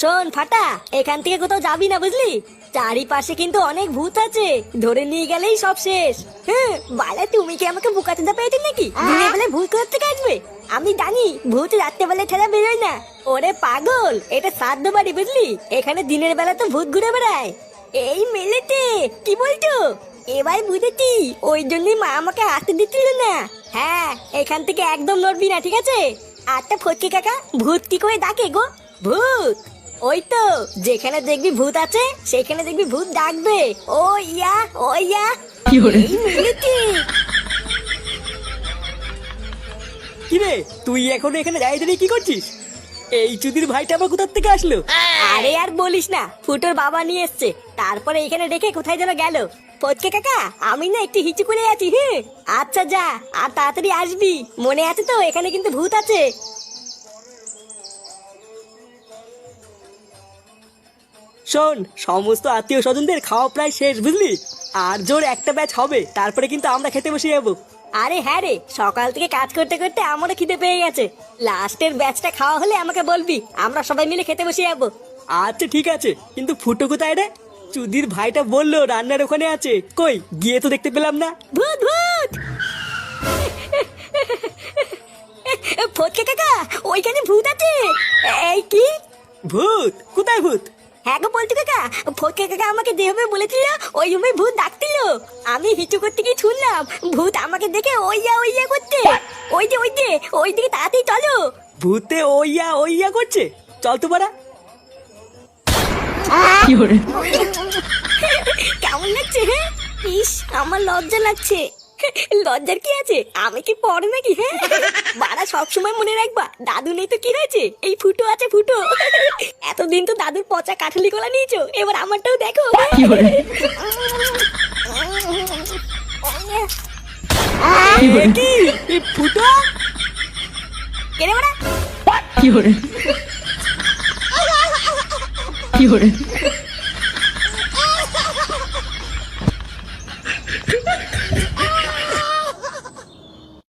শোন ফাটা, এখান থেকে কোথাও যাবি না বুঝলি। চারিপাশে কিন্তু অনেক ভূত আছে, ধরে নিয়ে গেলেই সব শেষ। হ্যাঁ বালে, তুমি কি আমাকে বোকাচোদা পেয়েছো নাকি? দিনের বেলায় ভূত কোথা থেকে আসবে? আমি জানি ভূত রাত্রে বেলায় ঠেলা বেরোয় না। ওরে পাগল, এটা শ্রাদ্ধ বাড়ি বুঝলি, এখানে দিনের বেলা তো ভূত ঘুরে বেড়ায়। এই মেলেতে কি বলছো? এবার বুঝেছি, ওই জন্যই মা আমাকে আসতে দিচ্ছিল না। হ্যাঁ, এখান থেকে একদম নড়বি না, ঠিক আছে? আচ্ছা ফটকে কাকা, ভূত কি করে ডাকে গো? ভূত ওই তো, যেখানে দেখবি ভূত আছে সেখানে দেখবি ভূত ডাকবে। ও ইয়া, ও ইয়া। এই মিলেছি। কিরে, তুই এখন এখানে দাঁড়িয়ে দাঁড়িয়ে কি করছিস? এই চুদির ভাইটা আবার কোথার থেকে আসলো? আরে আর বলিস না, ফুটোর বাবা নিয়ে এসছে, তারপরে এখানে রেখে কোথায় যেন গেল। ফটকে কাকা, আমি না একটু হিচু করে আছি। হ্যাঁ আচ্ছা যা, আর তাড়াতাড়ি আসবি, মনে আছে তো এখানে কিন্তু ভূত আছে। শোন, সমস্ত আত্মীয় স্বজনদের খাওয়া প্রায় শেষ বুঝলি। আর জোর একটা ব্যাচ হবে, তারপরে কিন্তু আমরা খেতে বসে যাবো। আরে হ্যাঁ রে, সকাল থেকে কাজ করতে করতে আমারও খিদে পেয়ে গেছে। লাস্টের ব্যাচটা খাওয়া হলে আমাকে বলবি, আমরা সবাই মিলে খেতে বসে যাবো। আচ্ছা ঠিক আছে, কিন্তু ফুটো কোথায় রে? চুদির ভাইটা বললো রান্নার ওখানে আছে, কই গিয়ে তো দেখতে পেলাম না। ভূত ভূত। ফটকে কাকা, ওইখানে ভূত আছে। এই কি? ভূত? কোথায় ভূত? হ্যাঁ গো বলছি কাকা, ফটকে কাকা আমাকে যেভাবে বলেছিল ওই রুমে ভূত ডাকছিল। আমি হিচু করতে গিয়ে শুনলাম ভূত আমাকে দেখে ওইয়া ওইয়া করছে। ওই যে ওই যে, ওই দিকে তাড়াতাড়ি চলো। ভূতে ওইয়া ওইয়া করছে, চল তো বাড়া। কেমন লাগছে? হ্যাঁ ইস, আমার লজ্জা লাগছে। লজ্জার কি আছে, আমি কি পড়ে নাকি? হ্যাঁ বাড়া, সবসময় মনে রাখবা, দাদু নেই তো কি হয়েছে, এই ফুটো আছে ফুটো। এতদিন তো দাদুর পচা কাঠালি গলা নিয়েছো, এবার আমারটাও দেখো। কি এই ফুটো? কেনে বাড়া? কি